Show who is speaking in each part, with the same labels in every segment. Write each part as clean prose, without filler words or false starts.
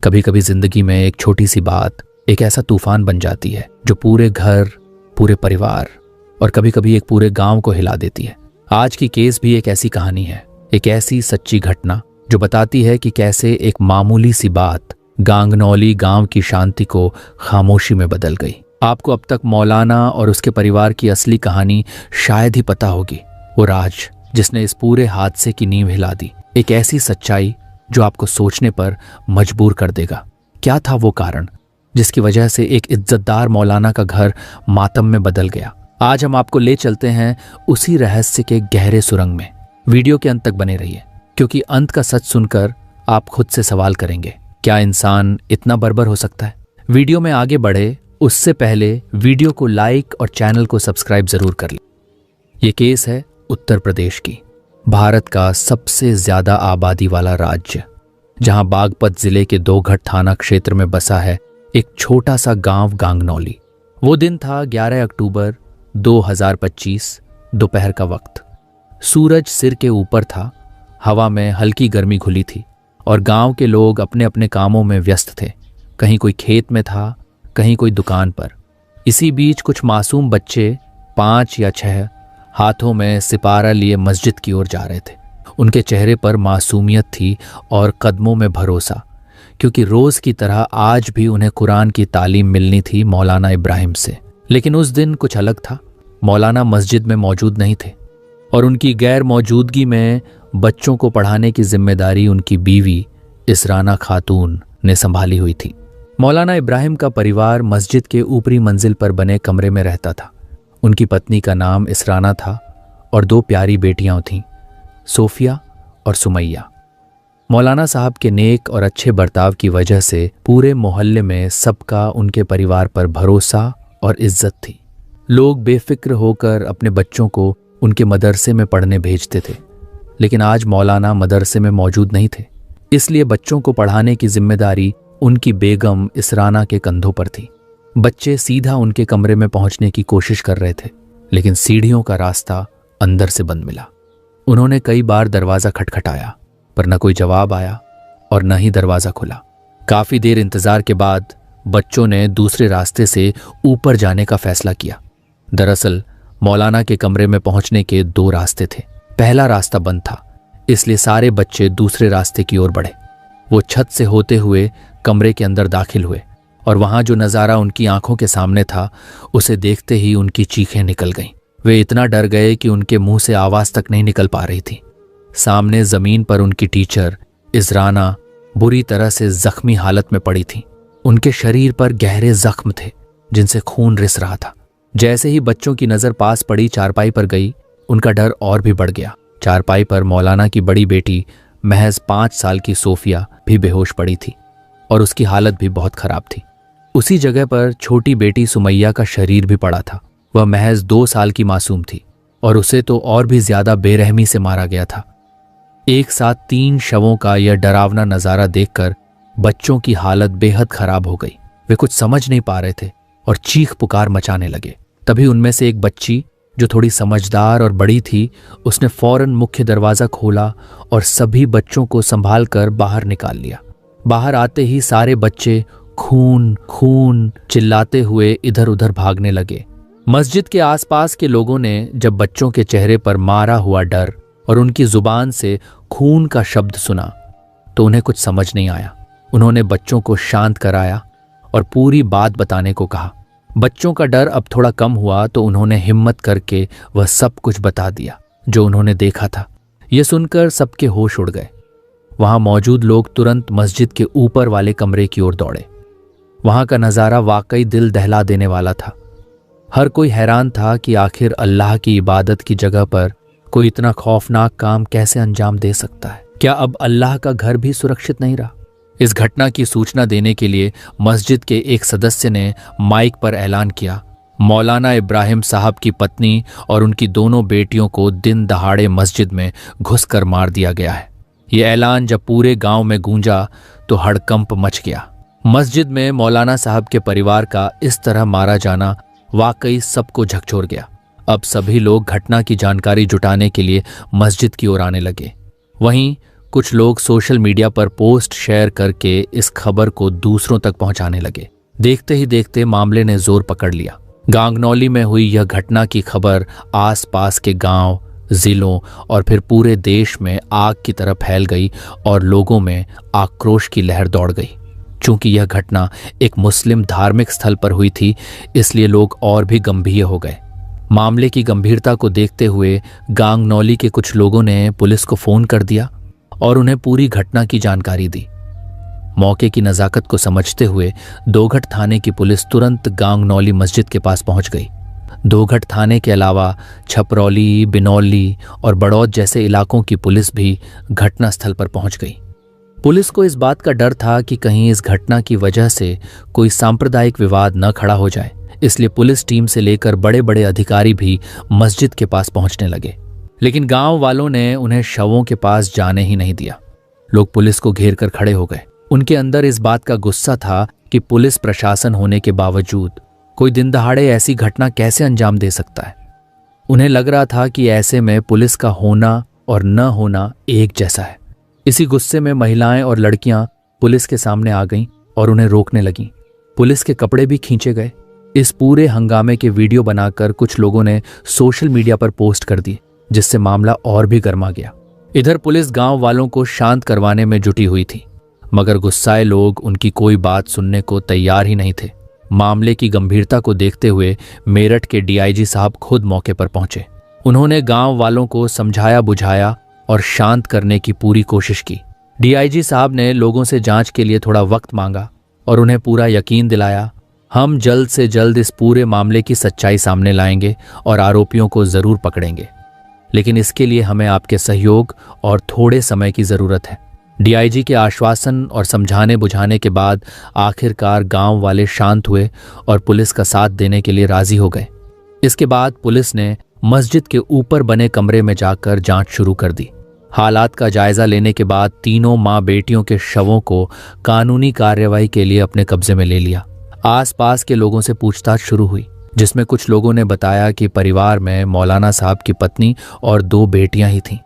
Speaker 1: कभी कभी जिंदगी में एक छोटी सी बात एक ऐसा तूफान बन जाती है जो पूरे घर, पूरे परिवार और कभी कभी एक पूरे गांव को हिला देती है। आज की केस भी एक ऐसी कहानी है, एक ऐसी सच्ची घटना जो बताती है कि कैसे एक मामूली सी बात गांगनौली गांव की शांति को खामोशी में बदल गई। आपको अब तक मौलाना और उसके परिवार की असली कहानी शायद ही पता होगी, वो राज जिसने इस पूरे हादसे की नींव हिला दी। एक ऐसी सच्चाई जो आपको सोचने पर मजबूर कर देगा। क्या था वो कारण जिसकी वजह से एक इज्जतदार मौलाना का घर मातम में बदल गया? आज हम आपको ले चलते हैं उसी रहस्य के गहरे सुरंग में। वीडियो के अंत तक बने रहिए, क्योंकि अंत का सच सुनकर आप खुद से सवाल करेंगे, क्या इंसान इतना बर्बर हो सकता है? वीडियो में आगे बढ़े उससे पहले वीडियो को लाइक और चैनल को सब्सक्राइब जरूर कर लें। ये केस है उत्तर प्रदेश की, भारत का सबसे ज्यादा आबादी वाला राज्य, जहां बागपत जिले के दोघट थाना क्षेत्र में बसा है एक छोटा सा गांव गांगनौली। वो दिन था 11 अक्टूबर 2025, दोपहर का वक्त। सूरज सिर के ऊपर था, हवा में हल्की गर्मी घुली थी और गांव के लोग अपने अपने कामों में व्यस्त थे। कहीं कोई खेत में था, कहीं कोई दुकान पर। इसी बीच कुछ मासूम बच्चे 5 या 6 हाथों में सिपारा लिए मस्जिद की ओर जा रहे थे। उनके चेहरे पर मासूमियत थी और कदमों में भरोसा, क्योंकि रोज की तरह आज भी उन्हें कुरान की तालीम मिलनी थी मौलाना इब्राहिम से। लेकिन उस दिन कुछ अलग था। मौलाना मस्जिद में मौजूद नहीं थे और उनकी गैर मौजूदगी में बच्चों को पढ़ाने की जिम्मेदारी उनकी बीवी इसराना खातून ने संभाली हुई थी। मौलाना इब्राहिम का परिवार मस्जिद के ऊपरी मंजिल पर बने कमरे में रहता था। उनकी पत्नी का नाम इसराना था और 2 प्यारी बेटियां थीं, सोफिया और सुमैया। मौलाना साहब के नेक और अच्छे बर्ताव की वजह से पूरे मोहल्ले में सबका उनके परिवार पर भरोसा और इज्जत थी। लोग बेफिक्र होकर अपने बच्चों को उनके मदरसे में पढ़ने भेजते थे। लेकिन आज मौलाना मदरसे में मौजूद नहीं थे, इसलिए बच्चों को पढ़ाने की जिम्मेदारी उनकी बेगम इसराना के कंधों पर थी। बच्चे सीधा उनके कमरे में पहुंचने की कोशिश कर रहे थे, लेकिन सीढ़ियों का रास्ता अंदर से बंद मिला। उन्होंने कई बार दरवाजा खटखटाया, पर न कोई जवाब आया और न ही दरवाजा खुला। काफी देर इंतजार के बाद बच्चों ने दूसरे रास्ते से ऊपर जाने का फैसला किया। दरअसल मौलाना के कमरे में पहुंचने के 2 रास्ते थे। पहला रास्ता बंद था, इसलिए सारे बच्चे दूसरे रास्ते की ओर बढ़े। वो छत से होते हुए कमरे के अंदर दाखिल हुए और वहां जो नज़ारा उनकी आंखों के सामने था, उसे देखते ही उनकी चीखें निकल गईं। वे इतना डर गए कि उनके मुंह से आवाज तक नहीं निकल पा रही थी। सामने जमीन पर उनकी टीचर इसराना बुरी तरह से जख्मी हालत में पड़ी थी। उनके शरीर पर गहरे जख्म थे जिनसे खून रिस रहा था। जैसे ही बच्चों की नजर पास पड़ी चारपाई पर गई, उनका डर और भी बढ़ गया। चारपाई पर मौलाना की बड़ी बेटी महज 5 साल की सोफिया भी बेहोश पड़ी थी और उसकी हालत भी बहुत खराब थी। उसी जगह पर छोटी बेटी सुमैया का शरीर भी पड़ा था। वह महज 2 साल की मासूम थी और उसे तो और भी ज्यादा बेरहमी से मारा गया था। एक साथ 3 शवों का यह डरावना नजारा देखकर बच्चों की हालत बेहद खराब हो गई। वे कुछ समझ नहीं पा रहे थे और चीख पुकार मचाने लगे। तभी उनमें से एक बच्ची जो थोड़ी समझदार और बड़ी थी, उसने फौरन मुख्य दरवाजा खोला और सभी बच्चों को संभाल कर बाहर निकाल लिया। बाहर आते ही सारे बच्चे खून खून चिल्लाते हुए इधर उधर भागने लगे। मस्जिद के आसपास के लोगों ने जब बच्चों के चेहरे पर मारा हुआ डर और उनकी जुबान से खून का शब्द सुना तो उन्हें कुछ समझ नहीं आया। उन्होंने बच्चों को शांत कराया और पूरी बात बताने को कहा। बच्चों का डर अब थोड़ा कम हुआ तो उन्होंने हिम्मत करके वह सब कुछ बता दिया जो उन्होंने देखा था। यह सुनकर सबके होश उड़ गए। वहां मौजूद लोग तुरंत मस्जिद के ऊपर वाले कमरे की ओर दौड़े। वहां का नजारा वाकई दिल दहला देने वाला था। हर कोई हैरान था कि आखिर अल्लाह की इबादत की जगह पर कोई इतना खौफनाक काम कैसे अंजाम दे सकता है। क्या अब अल्लाह का घर भी सुरक्षित नहीं रहा? इस घटना की सूचना देने के लिए मस्जिद के एक सदस्य ने माइक पर ऐलान किया, मौलाना इब्राहिम साहब की पत्नी और उनकी दोनों बेटियों को दिन दहाड़े मस्जिद में घुसकर मार दिया गया है। यह ऐलान जब पूरे गांव में गूंजा तो हड़कंप मच गया। मस्जिद में मौलाना साहब के परिवार का इस तरह मारा जाना वाकई सबको झकझोर गया। अब सभी लोग घटना की जानकारी जुटाने के लिए मस्जिद की ओर आने लगे। वहीं कुछ लोग सोशल मीडिया पर पोस्ट शेयर करके इस खबर को दूसरों तक पहुंचाने लगे। देखते ही देखते मामले ने जोर पकड़ लिया। गांगनौली में हुई यह घटना की खबर आसपास के गांव, जिलों और फिर पूरे देश में आग की तरह फैल गई और लोगों में आक्रोश की लहर दौड़ गई। चूंकि यह घटना एक मुस्लिम धार्मिक स्थल पर हुई थी, इसलिए लोग और भी गंभीर हो गए। मामले की गंभीरता को देखते हुए गांगनौली के कुछ लोगों ने पुलिस को फोन कर दिया और उन्हें पूरी घटना की जानकारी दी। मौके की नजाकत को समझते हुए दोघट थाने की पुलिस तुरंत गांगनौली मस्जिद के पास पहुंच गई। दोघट थाने के अलावा छपरौली, बिनौली और बड़ौद जैसे इलाकों की पुलिस भी घटनास्थल पर पहुंच गई। पुलिस को इस बात का डर था कि कहीं इस घटना की वजह से कोई सांप्रदायिक विवाद न खड़ा हो जाए, इसलिए पुलिस टीम से लेकर बड़े बड़े अधिकारी भी मस्जिद के पास पहुंचने लगे। लेकिन गांव वालों ने उन्हें शवों के पास जाने ही नहीं दिया। लोग पुलिस को घेर कर खड़े हो गए। उनके अंदर इस बात का गुस्सा था कि पुलिस प्रशासन होने के बावजूद कोई दिन दहाड़े ऐसी घटना कैसे अंजाम दे सकता है। उन्हें लग रहा था कि ऐसे में पुलिस का होना और न होना एक जैसा है। इसी गुस्से में महिलाएं और लड़कियां पुलिस के सामने आ गईं और उन्हें रोकने लगीं। पुलिस के कपड़े भी खींचे गए। इस पूरे हंगामे के वीडियो बनाकर कुछ लोगों ने सोशल मीडिया पर पोस्ट कर दिए, जिससे मामला और भी गर्मा गया। इधर पुलिस गांव वालों को शांत करवाने में जुटी हुई थी, मगर गुस्साए लोग उनकी कोई बात सुनने को तैयार ही नहीं थे। मामले की गंभीरता को देखते हुए मेरठ के डीआईजी साहब खुद मौके पर पहुंचे। उन्होंने गांव वालों को समझाया बुझाया और शांत करने की पूरी कोशिश की। डीआईजी साहब ने लोगों से जांच के लिए थोड़ा वक्त मांगा और उन्हें पूरा यकीन दिलाया, हम जल्द से जल्द इस पूरे मामले की सच्चाई सामने लाएंगे और आरोपियों को जरूर पकड़ेंगे, लेकिन इसके लिए हमें आपके सहयोग और थोड़े समय की जरूरत है। डीआईजी के आश्वासन और समझाने बुझाने के बाद आखिरकार गांव वाले शांत हुए और पुलिस का साथ देने के लिए राजी हो गए। इसके बाद पुलिस ने मस्जिद के ऊपर बने कमरे में जाकर जांच शुरू कर दी। हालात का जायजा लेने के बाद तीनों मां बेटियों के शवों को कानूनी कार्यवाही के लिए अपने कब्जे में ले लिया। आसपास के लोगों से पूछताछ शुरू हुई, जिसमें कुछ लोगों ने बताया कि परिवार में मौलाना साहब की पत्नी और 2 बेटियां ही थीं।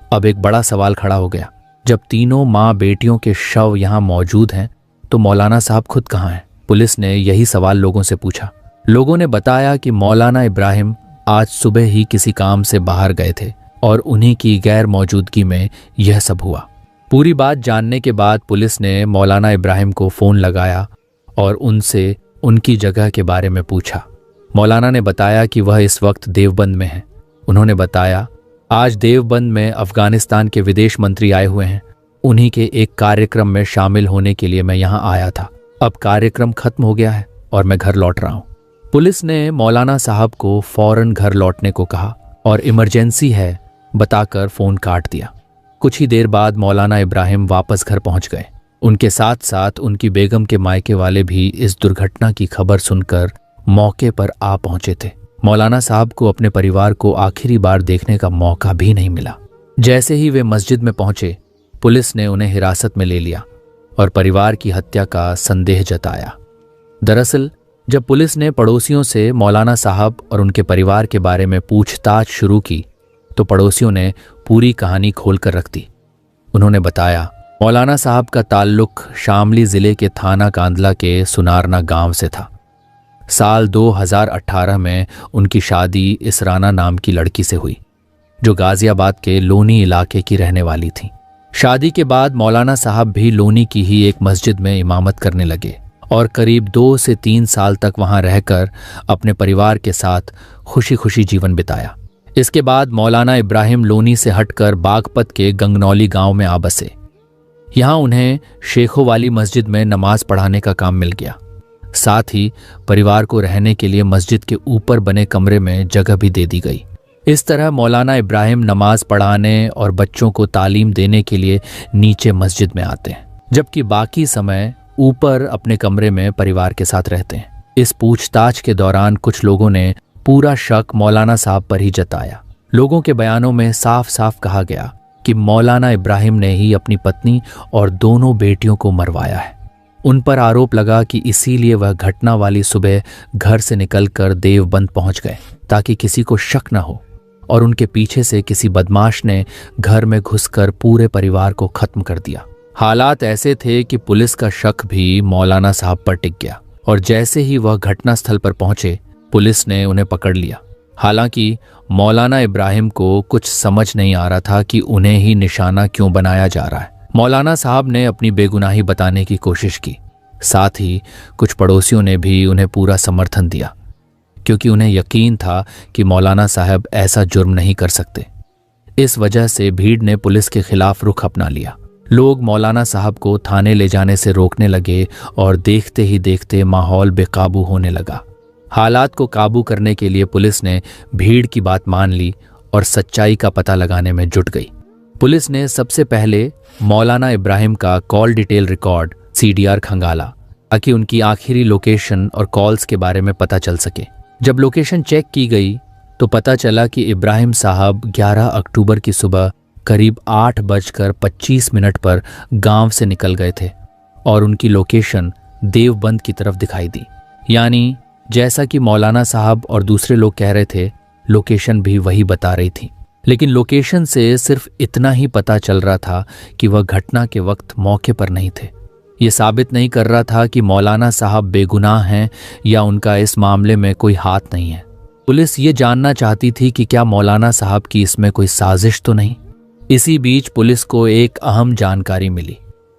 Speaker 1: अब एक बड़ा सवाल खड़ा हो गया, जब तीनों मां बेटियों के शव यहां मौजूद हैं तो मौलाना साहब खुद कहां हैं? पुलिस ने यही सवाल लोगों से पूछा। लोगों ने बताया कि मौलाना इब्राहिम आज सुबह ही किसी काम से बाहर गए थे और उन्हीं की गैर मौजूदगी में यह सब हुआ। पूरी बात जानने के बाद पुलिस ने मौलाना इब्राहिम को फोन लगाया और उनसे उनकी जगह के बारे में पूछा। मौलाना ने बताया कि वह इस वक्त देवबंद में हैं। उन्होंने बताया, आज देवबंद में अफगानिस्तान के विदेश मंत्री आए हुए हैं। उन्हीं के एक कार्यक्रम में शामिल होने के लिए मैं यहाँ आया था। अब कार्यक्रम खत्म हो गया है और मैं घर लौट रहा हूँ। पुलिस ने मौलाना साहब को फौरन घर लौटने को कहा और इमरजेंसी है बताकर फोन काट दिया। कुछ ही देर बाद मौलाना इब्राहिम वापस घर पहुंच गए। उनके साथ साथ उनकी बेगम के मायके वाले भी इस दुर्घटना की खबर सुनकर मौके पर आ पहुंचे थे। मौलाना साहब को अपने परिवार को आखिरी बार देखने का मौका भी नहीं मिला। जैसे ही वे मस्जिद में पहुंचे, पुलिस ने उन्हें हिरासत में ले लिया और परिवार की हत्या का संदेह जताया। दरअसल जब पुलिस ने पड़ोसियों से मौलाना साहब और उनके परिवार के बारे में पूछताछ शुरू की तो पड़ोसियों ने पूरी कहानी खोलकर रख दी। उन्होंने बताया, मौलाना साहब का ताल्लुक शामली जिले के थाना कांदला के सुनारना गांव से था। साल 2018 में उनकी शादी इसराना नाम की लड़की से हुई, जो गाजियाबाद के लोनी इलाके की रहने वाली थी। शादी के बाद मौलाना साहब भी लोनी की ही एक मस्जिद में इमामत करने लगे और करीब 2 से 3 साल तक वहां रहकर अपने परिवार के साथ खुशी खुशी जीवन बिताया। इसके बाद मौलाना इब्राहिम लोनी से हटकर बागपत के गंगनौली गांव में आ बसे। यहां उन्हें शेखों वाली मस्जिद में नमाज पढ़ाने का काम मिल गया। साथ ही परिवार को रहने के लिए मस्जिद के ऊपर बने कमरे में जगह भी दे दी गई। इस तरह मौलाना इब्राहिम नमाज पढ़ाने और बच्चों को तालीम देने के लिए नीचे मस्जिद में आते हैं, जबकि बाकी समय ऊपर अपने कमरे में परिवार के साथ रहते हैं। इस पूछताछ के दौरान कुछ लोगों ने पूरा शक मौलाना साहब पर ही जताया। लोगों के बयानों में साफ साफ कहा गया कि मौलाना इब्राहिम ने ही अपनी पत्नी और दोनों बेटियों को मरवाया है। उन पर आरोप लगा कि इसीलिए वह घटना वाली सुबह घर से निकलकर देवबंद पहुंच गए ताकि किसी को शक न हो और उनके पीछे से किसी बदमाश ने घर में घुसकर पूरे परिवार को खत्म कर दिया। हालात ऐसे थे कि पुलिस का शक भी मौलाना साहब पर टिक गया और जैसे ही वह घटनास्थल पर पहुंचे पुलिस ने उन्हें पकड़ लिया। हालांकि मौलाना इब्राहिम को कुछ समझ नहीं आ रहा था कि उन्हें ही निशाना क्यों बनाया जा रहा है। मौलाना साहब ने अपनी बेगुनाही बताने की कोशिश की, साथ ही कुछ पड़ोसियों ने भी उन्हें पूरा समर्थन दिया, क्योंकि उन्हें यकीन था कि मौलाना साहब ऐसा जुर्म नहीं कर सकते। इस वजह से भीड़ ने पुलिस के खिलाफ रुख अपना लिया। लोग मौलाना साहब को थाने ले जाने से रोकने लगे और देखते ही देखते माहौल बेकाबू होने लगा। हालात को काबू करने के लिए पुलिस ने भीड़ की बात मान ली और सच्चाई का पता लगाने में जुट गई। पुलिस ने सबसे पहले मौलाना इब्राहिम का कॉल डिटेल रिकॉर्ड CDR खंगाला ताकि उनकी आखिरी लोकेशन और कॉल्स के बारे में पता चल सके। जब लोकेशन चेक की गई तो पता चला कि इब्राहिम साहब 11 अक्टूबर की सुबह करीब 8:25 पर गांव से निकल गए थे और उनकी लोकेशन देवबंद की तरफ दिखाई दी। यानी जैसा कि मौलाना साहब और दूसरे लोग कह रहे थे, लोकेशन भी वही बता रही थी। लेकिन लोकेशन से सिर्फ इतना ही पता चल रहा था कि वह घटना के वक्त मौके पर नहीं थे। ये साबित नहीं कर रहा था कि मौलाना साहब बेगुनाह हैं या उनका इस मामले में कोई हाथ नहीं है। पुलिस ये जानना चाहती थी कि क्या मौलाना साहब की इसमें कोई साजिश तो नहीं। इसी बीच पुलिस को एक अहम जानकारी मिली।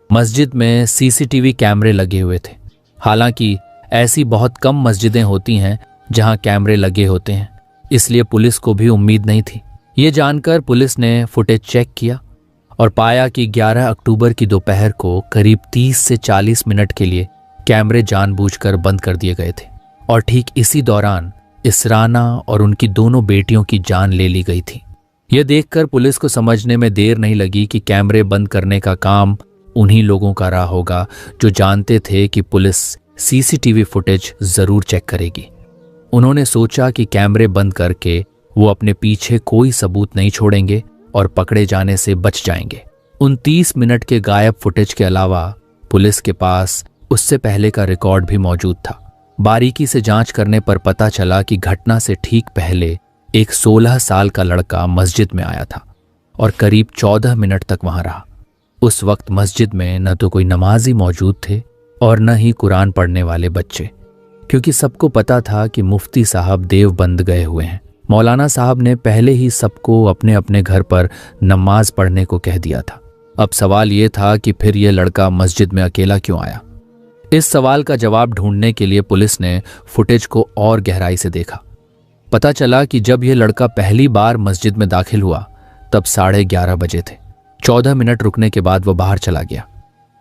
Speaker 1: मस्जिद में CCTV कैमरे लगे हुए थे। हालांकि ऐसी बहुत कम मस्जिदें होती हैं जहां कैमरे लगे होते हैं, इसलिए पुलिस को भी उम्मीद नहीं थी। ये जानकर पुलिस ने फुटेज चेक किया और पाया कि 11 अक्टूबर की दोपहर को करीब 30 से 40 मिनट के लिए कैमरे जानबूझकर बंद कर दिए गए थे और ठीक इसी दौरान इसराना और उनकी दोनों बेटियों की जान ले ली गई थी। यह देखकर पुलिस को समझने में देर नहीं लगी कि कैमरे बंद करने का काम उन्हीं लोगों का रहा होगा जो जानते थे कि पुलिस CCTV फुटेज जरूर चेक करेगी। उन्होंने सोचा कि कैमरे बंद करके वो अपने पीछे कोई सबूत नहीं छोड़ेंगे और पकड़े जाने से बच जाएंगे। उन 30 मिनट के गायब फुटेज के अलावा पुलिस के पास उससे पहले का रिकॉर्ड भी मौजूद था। बारीकी से जांच करने पर पता चला कि घटना से ठीक पहले एक 16 साल का लड़का मस्जिद में आया था और करीब 14 मिनट तक वहां रहा। उस वक्त मस्जिद में न तो कोई नमाजी मौजूद थे और न ही कुरान पढ़ने वाले बच्चे, क्योंकि सबको पता था कि मुफ्ती साहब देवबंद गए हुए हैं। मौलाना साहब ने पहले ही सबको अपने अपने घर पर नमाज पढ़ने को कह दिया था। अब सवाल ये था कि फिर यह लड़का मस्जिद में अकेला क्यों आया। इस सवाल का जवाब ढूंढने के लिए पुलिस ने फुटेज को और गहराई से देखा। पता चला कि जब यह लड़का पहली बार मस्जिद में दाखिल हुआ तब 11:30 बजे थे। 14 मिनट रुकने के बाद वह बाहर चला गया,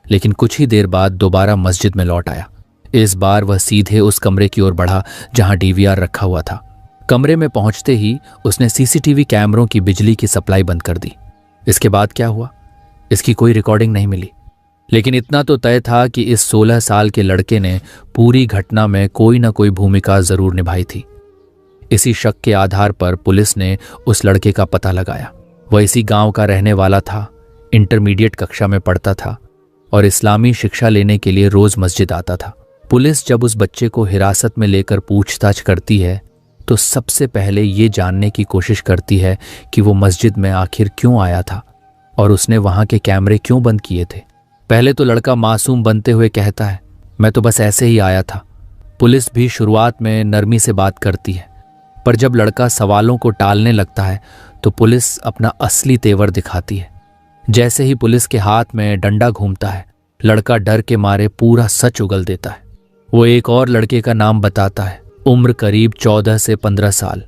Speaker 1: लेकिन कुछ ही देर बाद दोबारा मस्जिद में लौट आया। इस बार वह सीधे उस कमरे की ओर बढ़ा जहां DVR रखा हुआ था। कमरे में पहुंचते ही उसने CCTV कैमरों की बिजली की सप्लाई बंद कर दी। इसके बाद क्या हुआ, इसकी कोई रिकॉर्डिंग नहीं मिली, लेकिन इतना तो तय था कि इस 16 साल के लड़के ने पूरी घटना में कोई ना कोई भूमिका जरूर निभाई थी। इसी शक के आधार पर पुलिस ने उस लड़के का पता लगाया। वह इसी गांव का रहने वाला था, इंटरमीडिएट कक्षा में पढ़ता था और इस्लामी शिक्षा लेने के लिए रोज मस्जिद आता था। पुलिस जब उस बच्चे को हिरासत में लेकर पूछताछ करती है तो सबसे पहले ये जानने की कोशिश करती है कि वो मस्जिद में आखिर क्यों आया था और उसने वहां के कैमरे क्यों बंद किए थे। पहले तो लड़का मासूम बनते हुए कहता है, मैं तो बस ऐसे ही आया था। पुलिस भी शुरुआत में नरमी से बात करती है, पर जब लड़का सवालों को टालने लगता है तो पुलिस अपना असली तेवर दिखाती है। जैसे ही पुलिस के हाथ में डंडा घूमता है, लड़का डर के मारे पूरा सच उगल देता है। वो एक और लड़के का नाम बताता है, उम्र करीब 14 से 15 साल।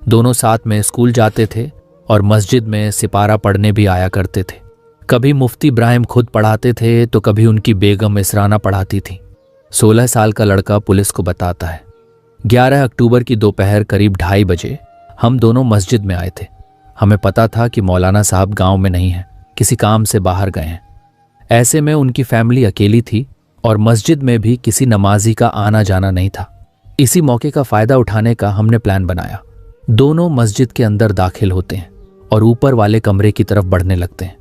Speaker 1: दोनों साथ में स्कूल जाते थे और मस्जिद में सिपारा पढ़ने भी आया करते थे। कभी मुफ्ती इब्राहिम खुद पढ़ाते थे तो कभी उनकी बेगम इसराना पढ़ाती थी। 16 साल का लड़का पुलिस को बताता है, 11 अक्टूबर की दोपहर करीब 2:30 बजे हम दोनों मस्जिद में आए थे। हमें पता था कि मौलाना साहब गांव में नहीं हैं, किसी काम से बाहर गए हैं। ऐसे में उनकी फैमिली अकेली थी और मस्जिद में भी किसी नमाजी का आना जाना नहीं था। इसी मौके का फायदा उठाने का हमने प्लान बनाया। दोनों मस्जिद के अंदर दाखिल होते हैं और ऊपर वाले कमरे की तरफ बढ़ने लगते हैं।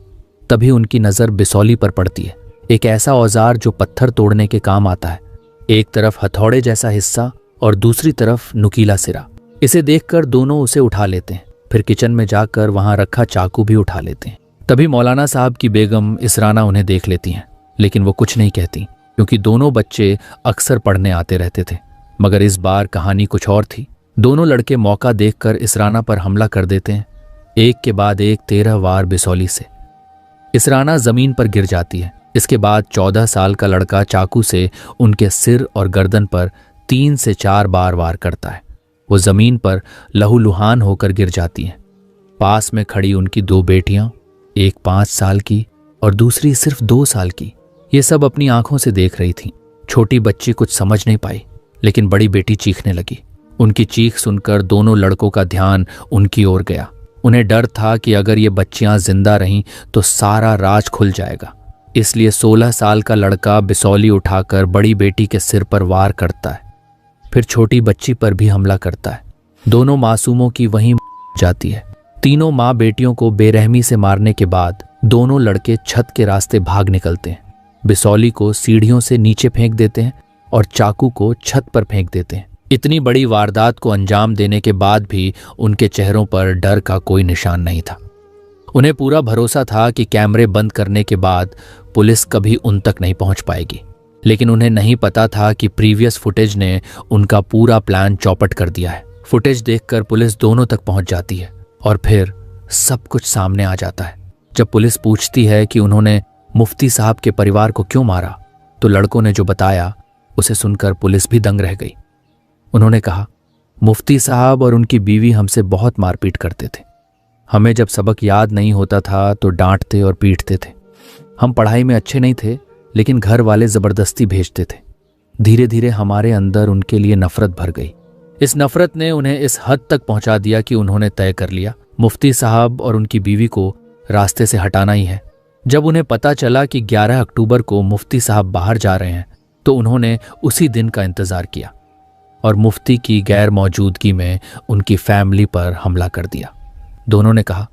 Speaker 1: तभी उनकी नज़र बिसौली पर पड़ती है, एक ऐसा औजार जो पत्थर तोड़ने के काम आता है। एक तरफ हथौड़े जैसा हिस्सा और दूसरी तरफ नुकीला सिरा। इसे देखकर दोनों उसे उठा लेते हैं फिर किचन में जाकर वहां रखा चाकू भी उठा लेते हैं। तभी मौलाना साहब की बेगम इसराना उन्हें देख लेती हैं, लेकिन वो कुछ नहीं कहती क्योंकि दोनों बच्चे अक्सर पढ़ने आते रहते थे। मगर इस बार कहानी कुछ और थी। दोनों लड़के मौका देखकर इसराना पर हमला कर देते हैं, एक के बाद एक 13 वार बिसौली से। इसराना जमीन पर गिर जाती है। इसके बाद 14 साल का लड़का चाकू से उनके सिर और गर्दन पर 3 से 4 बार वार करता है। वो जमीन पर लहूलुहान होकर गिर जाती हैं। पास में खड़ी उनकी 2 बेटियां, एक 5 साल की और दूसरी सिर्फ 2 साल की, ये सब अपनी आंखों से देख रही थीं। छोटी बच्ची कुछ समझ नहीं पाई, लेकिन बड़ी बेटी चीखने लगी। उनकी चीख सुनकर दोनों लड़कों का ध्यान उनकी ओर गया। उन्हें डर था कि अगर ये बच्चियां जिंदा रहीं तो सारा राज खुल जाएगा। इसलिए 16 साल का लड़का बिसौली उठाकर बड़ी बेटी के सिर पर वार करता है, फिर छोटी बच्ची पर भी हमला करता है। दोनों मासूमों की वहीं जाती है। तीनों माँ बेटियों को बेरहमी से मारने के बाद दोनों लड़के छत के रास्ते भाग निकलते हैं। बिसौली को सीढ़ियों से नीचे फेंक देते हैं और चाकू को छत पर फेंक देते हैं। इतनी बड़ी वारदात को अंजाम देने के बाद भी उनके चेहरों पर डर का कोई निशान नहीं था। उन्हें पूरा भरोसा था कि कैमरे बंद करने के बाद पुलिस कभी उन तक नहीं पहुंच पाएगी, लेकिन उन्हें नहीं पता था कि प्रीवियस फुटेज ने उनका पूरा प्लान चौपट कर दिया है। फुटेज देखकर पुलिस दोनों तक पहुंच जाती है और फिर सब कुछ सामने आ जाता है। जब पुलिस पूछती है कि उन्होंने मुफ्ती साहब के परिवार को क्यों मारा, तो लड़कों ने जो बताया उसे सुनकर पुलिस भी दंग रह गई। उन्होंने कहा, मुफ्ती साहब और उनकी बीवी हमसे बहुत मारपीट करते थे। हमें जब सबक याद नहीं होता था तो डांटते और पीटते थे। हम पढ़ाई में अच्छे नहीं थे, लेकिन घर वाले जबरदस्ती भेजते थे। धीरे धीरे हमारे अंदर उनके लिए नफरत भर गई। इस नफरत ने उन्हें इस हद तक पहुंचा दिया कि उन्होंने तय कर लिया मुफ्ती साहब और उनकी बीवी को रास्ते से हटाना ही है। जब उन्हें पता चला कि 11 अक्टूबर को मुफ्ती साहब बाहर जा रहे हैं, तो उन्होंने उसी दिन का इंतजार किया और मुफ्ती की गैर मौजूदगी में उनकी फैमिली पर हमला कर दिया। दोनों ने कहा,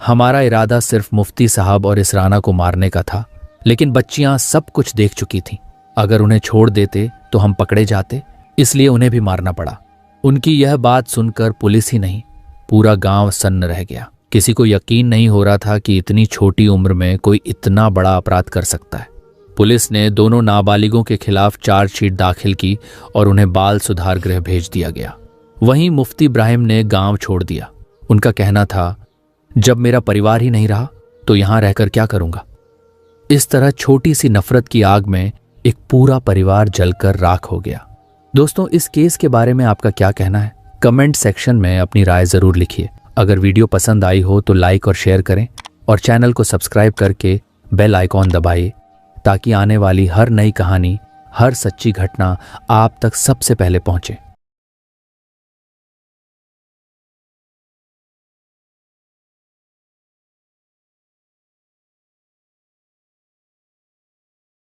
Speaker 1: हमारा इरादा सिर्फ मुफ्ती साहब और इसराना को मारने का था, लेकिन बच्चियां सब कुछ देख चुकी थीं। अगर उन्हें छोड़ देते तो हम पकड़े जाते, इसलिए उन्हें भी मारना पड़ा। उनकी यह बात सुनकर पुलिस ही नहीं, पूरा गांव सन्न रह गया। किसी को यकीन नहीं हो रहा था कि इतनी छोटी उम्र में कोई इतना बड़ा अपराध कर सकता है। पुलिस ने दोनों नाबालिगों के खिलाफ चार्जशीट दाखिल की और उन्हें बाल सुधार गृह भेज दिया गया। वहीं मुफ्ती इब्राहिम ने गांव छोड़ दिया। उनका कहना था, जब मेरा परिवार ही नहीं रहा तो यहां रहकर क्या करूंगा। इस तरह छोटी सी नफरत की आग में एक पूरा परिवार जलकर राख हो गया। दोस्तों, इस केस के बारे में आपका क्या कहना है? कमेंट सेक्शन में अपनी राय जरूर लिखिए। अगर वीडियो पसंद आई हो तो लाइक और शेयर करें और चैनल को सब्सक्राइब करके बेल आइकॉन दबाइए, ताकि आने वाली हर नई कहानी, हर सच्ची घटना आप तक सबसे पहले पहुंचे।